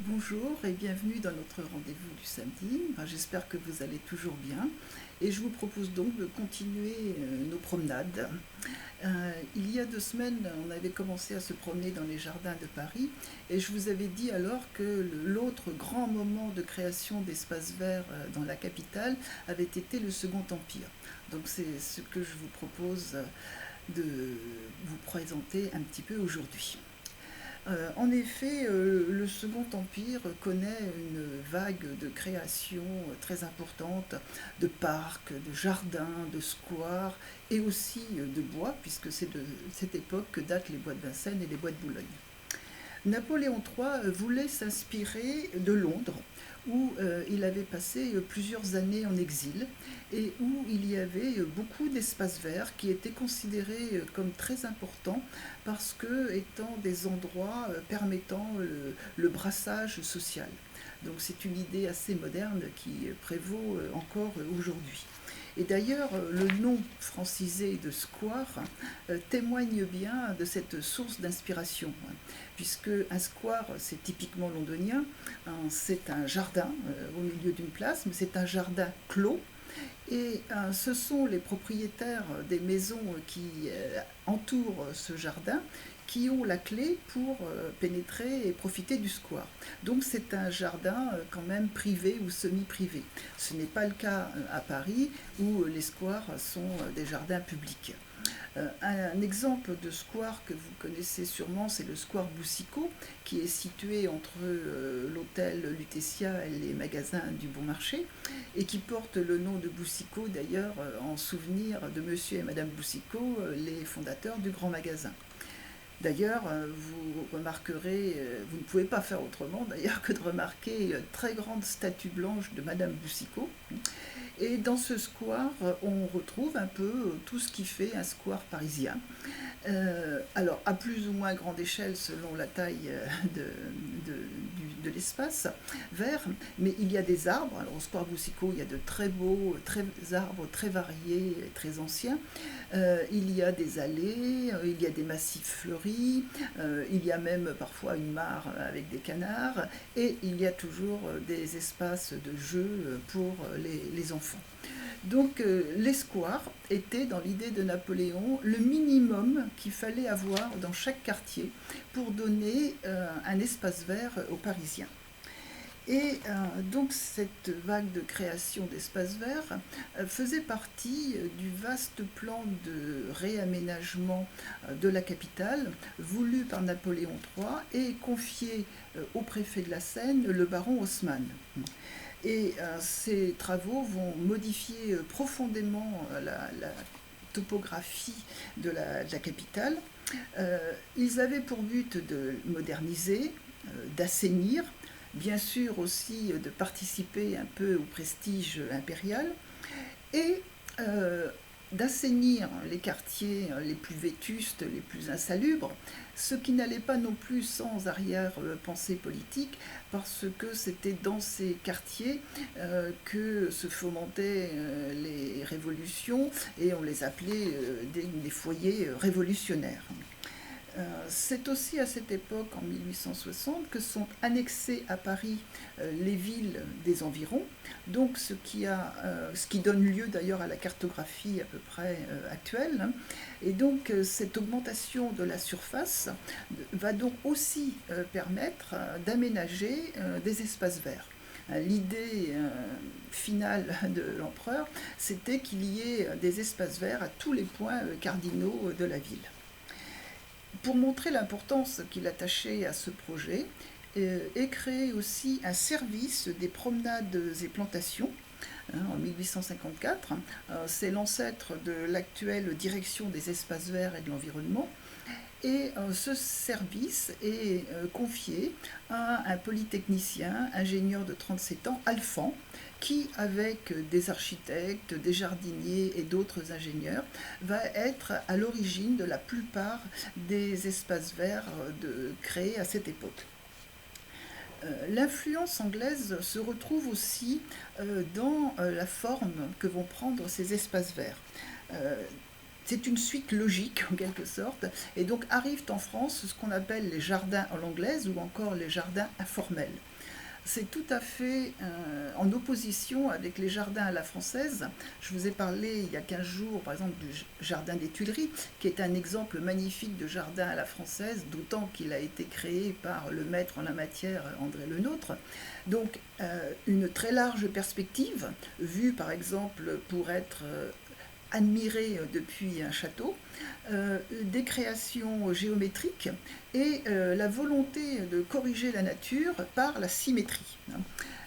Bonjour et bienvenue dans notre rendez-vous du samedi. J'espère que vous allez toujours bien et je vous propose donc de continuer nos promenades. Il y a 2 semaines, on avait commencé à se promener dans les jardins de Paris et je vous avais dit alors que l'autre grand moment de création d'espaces verts dans la capitale avait été le Second Empire. Donc c'est ce que je vous propose de vous présenter un petit peu aujourd'hui. En effet, le Second Empire connaît une vague de création très importante de parcs, de jardins, de squares et aussi de bois, puisque c'est de cette époque que datent les bois de Vincennes et les bois de Boulogne. Napoléon III voulait s'inspirer de Londres, où il avait passé plusieurs années en exil et où il y avait beaucoup d'espaces verts qui étaient considérés comme très importants parce que étant des endroits permettant le brassage social. Donc c'est une idée assez moderne qui prévaut encore aujourd'hui. Et d'ailleurs, le nom francisé de square témoigne bien de cette source d'inspiration, puisque un square, c'est typiquement londonien, c'est un jardin au milieu d'une place, mais c'est un jardin clos. Et ce sont les propriétaires des maisons qui entourent ce jardin qui ont la clé pour pénétrer et profiter du square. Donc c'est un jardin quand même privé ou semi-privé. Ce n'est pas le cas à Paris où les squares sont des jardins publics. Un exemple de square que vous connaissez sûrement, c'est le square Boucicaut, qui est situé entre l'hôtel Lutetia et les magasins du Bon Marché, et qui porte le nom de Boucicaut d'ailleurs en souvenir de monsieur et madame Boucicaut, les fondateurs du grand magasin. D'ailleurs, vous remarquerez, vous ne pouvez pas faire autrement d'ailleurs que de remarquer une très grande statue blanche de Madame Boucicaut. Et dans ce square, on retrouve un peu tout ce qui fait un square parisien. Alors, à plus ou moins grande échelle selon la taille de l'espace vert, mais il y a des arbres. Alors, au square Boucicaut, il y a de très beaux arbres très variés et très anciens. Il y a des allées, il y a des massifs fleuris, il y a même parfois une mare avec des canards, et il y a toujours des espaces de jeu pour les enfants. Donc les squares étaient, dans l'idée de Napoléon, le minimum qu'il fallait avoir dans chaque quartier pour donner un espace vert aux Parisiens. Et donc cette vague de création d'espaces verts faisait partie du vaste plan de réaménagement de la capitale voulu par Napoléon III et confié au préfet de la Seine, le baron Haussmann. Et ces travaux vont modifier profondément la topographie de la capitale. Ils avaient pour but de moderniser, d'assainir, bien sûr aussi de participer un peu au prestige impérial et d'assainir les quartiers les plus vétustes, les plus insalubres, ce qui n'allait pas non plus sans arrière-pensée politique, parce que c'était dans ces quartiers que se fomentaient les révolutions, et on les appelait des foyers révolutionnaires. C'est aussi à cette époque, en 1860, que sont annexées à Paris les villes des environs, donc ce qui donne lieu d'ailleurs à la cartographie à peu près actuelle. Et donc cette augmentation de la surface va donc aussi permettre d'aménager des espaces verts. L'idée finale de l'empereur, c'était qu'il y ait des espaces verts à tous les points cardinaux de la ville. Pour montrer l'importance qu'il attachait à ce projet, est créé aussi un service des promenades et plantations en 1854. C'est l'ancêtre de l'actuelle direction des espaces verts et de l'environnement. Et ce service est confié à un polytechnicien, ingénieur de 37 ans, Alphand, qui, avec des architectes, des jardiniers et d'autres ingénieurs, va être à l'origine de la plupart des espaces verts créés à cette époque. L'influence anglaise se retrouve aussi dans la forme que vont prendre ces espaces verts. C'est une suite logique en quelque sorte, et donc arrivent en France ce qu'on appelle les jardins à l'anglaise ou encore les jardins informels. c'est tout à fait en opposition avec les jardins à la française. Je vous ai parlé il y a 15 jours, par exemple, du jardin des Tuileries, qui est un exemple magnifique de jardin à la française, d'autant qu'il a été créé par le maître en la matière, André Le Nôtre. Donc, une très large perspective, vue par exemple pour être admirée depuis un château, des créations géométriques et la volonté de corriger la nature par la symétrie.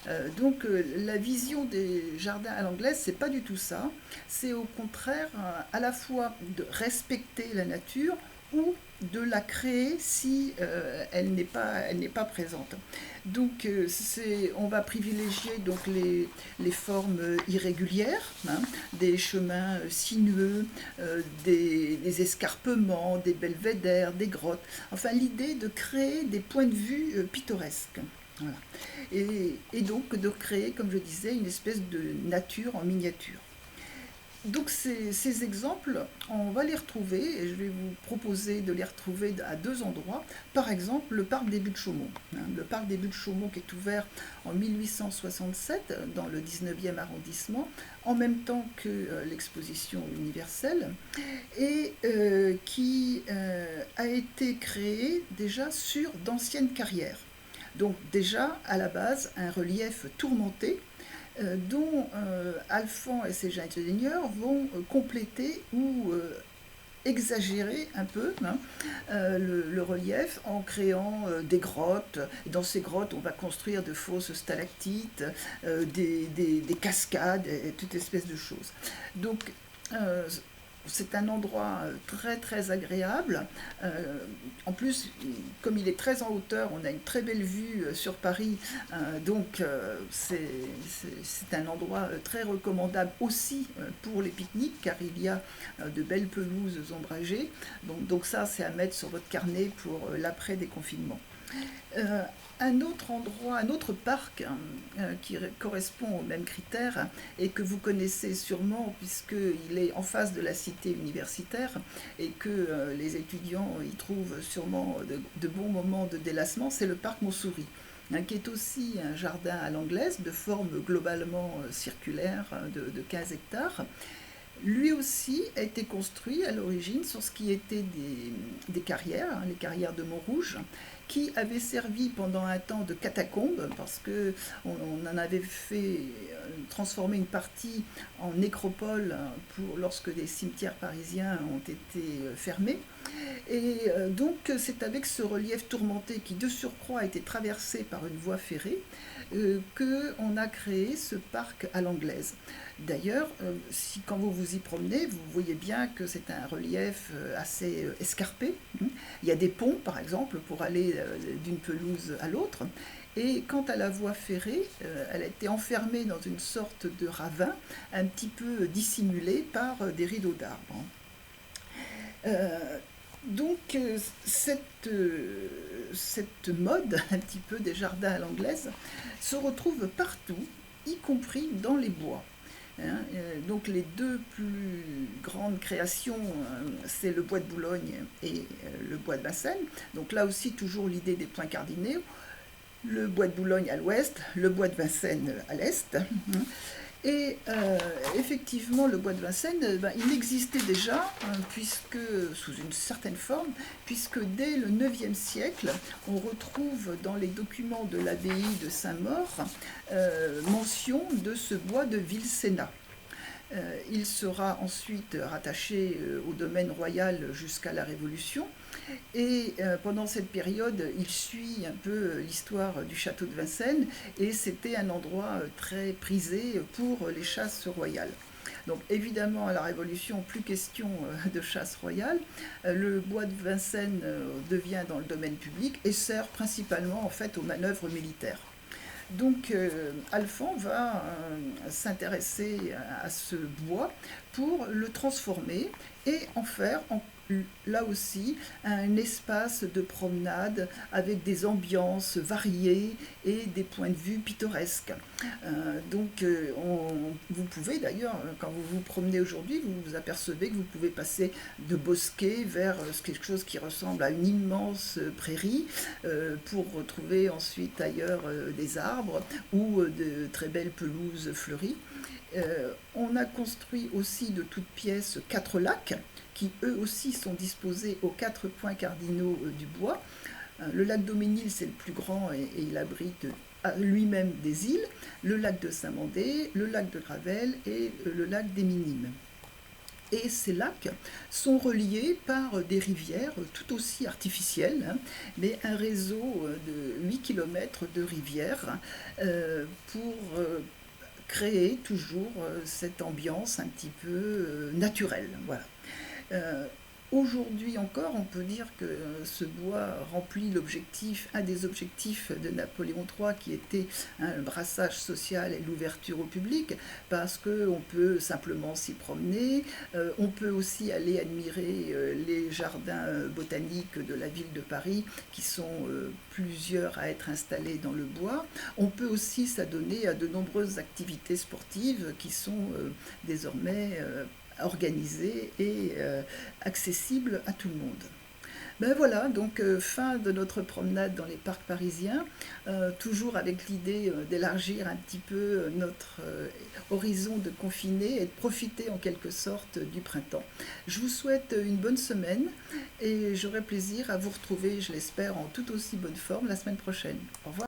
La vision des jardins à l'anglaise, c'est pas du tout ça. C'est au contraire à la fois de respecter la nature ou de la créer si elle n'est pas présente. On va privilégier donc les formes irrégulières, hein, des chemins sinueux, des escarpements, des belvédères, des grottes. Enfin, l'idée de créer des points de vue pittoresques. Voilà. Et donc de créer, comme je disais, une espèce de nature en miniature. Donc ces exemples, on va les retrouver, et je vais vous proposer de les retrouver à deux endroits. Par exemple, le parc des Buttes-Chaumont. Le parc des Buttes-Chaumont qui est ouvert en 1867 dans le 19e arrondissement, en même temps que l'exposition universelle, et qui a été créé déjà sur d'anciennes carrières. Donc déjà, à la base, un relief tourmenté dont Alphand et ses ingénieurs vont compléter ou exagérer un peu, hein, le relief en créant des grottes. Et dans ces grottes, on va construire de fausses stalactites, des cascades, et toute espèce de choses. Donc, euh, c'est un endroit très très agréable. En plus, comme il est très en hauteur, on a une très belle vue sur Paris. C'est un endroit très recommandable aussi pour les pique-niques, car il y a de belles pelouses ombragées. Donc ça, c'est à mettre sur votre carnet pour l'après-déconfinement. Euh, un autre endroit, un autre parc qui correspond aux mêmes critères et que vous connaissez sûrement puisqu'il est en face de la cité universitaire et que les étudiants y trouvent sûrement de bons moments de délassement, c'est le parc Montsouris, qui est aussi un jardin à l'anglaise de forme globalement circulaire de 15 hectares. Lui aussi a été construit à l'origine sur ce qui était des carrières, les carrières de Montrouge, qui avaient servi pendant un temps de catacombes, parce qu'on en avait fait transformer une partie en nécropole lorsque des cimetières parisiens ont été fermés. Et c'est avec ce relief tourmenté qui de surcroît a été traversé par une voie ferrée qu'on a créé ce parc à l'anglaise. D'ailleurs, quand vous vous y promenez, vous voyez bien que c'est un relief assez escarpé. Il y a des ponts, par exemple, pour aller d'une pelouse à l'autre. Et quant à la voie ferrée, elle a été enfermée dans une sorte de ravin, un petit peu dissimulé par des rideaux d'arbres. Euh, cette mode, un petit peu des jardins à l'anglaise, se retrouve partout, y compris dans les bois. Donc les deux plus grandes créations, c'est le bois de Boulogne et le bois de Vincennes. Donc là aussi, toujours l'idée des points cardinaux. Le bois de Boulogne à l'ouest, le bois de Vincennes à l'est. Et effectivement, le bois de Vincennes, il existait déjà, puisque, sous une certaine forme, puisque dès le 9e siècle, on retrouve dans les documents de l'abbaye de Saint-Maur mention de ce bois de Vilsénat. Il sera ensuite rattaché au domaine royal jusqu'à la Révolution. Et pendant cette période, il suit un peu l'histoire du château de Vincennes et c'était un endroit très prisé pour les chasses royales. Donc évidemment, à la Révolution, plus question de chasse royale. Le bois de Vincennes devient dans le domaine public et sert principalement en fait aux manœuvres militaires. Donc Alphand va s'intéresser à ce bois pour le transformer et en faire là aussi un espace de promenade avec des ambiances variées et des points de vue pittoresques. Vous pouvez d'ailleurs, quand vous vous promenez aujourd'hui, vous vous apercevez que vous pouvez passer de bosquets vers quelque chose qui ressemble à une immense prairie pour retrouver ensuite ailleurs des arbres ou de très belles pelouses fleuries. On a construit aussi de toutes pièces 4 lacs qui eux aussi sont disposés aux 4 points cardinaux du bois. Le lac Daumesnil, c'est le plus grand et il abrite lui-même des îles, le lac de Saint-Mandé, le lac de Gravelle et le lac des Minimes. Et ces lacs sont reliés par des rivières tout aussi artificielles, hein, mais un réseau de 8 km de rivières pour créer toujours cette ambiance un petit peu naturelle. Voilà. Euh, Aujourd'hui encore, on peut dire que ce bois remplit un des objectifs de Napoléon III qui était le brassage social et l'ouverture au public, parce qu'on peut simplement s'y promener, on peut aussi aller admirer les jardins botaniques de la ville de Paris qui sont plusieurs à être installés dans le bois. On peut aussi s'adonner à de nombreuses activités sportives qui sont désormais organisé et accessible à tout le monde. Ben voilà, donc fin de notre promenade dans les parcs parisiens, toujours avec l'idée d'élargir un petit peu notre horizon de confiner et de profiter en quelque sorte du printemps. Je vous souhaite une bonne semaine et j'aurai plaisir à vous retrouver, je l'espère, en tout aussi bonne forme la semaine prochaine. Au revoir.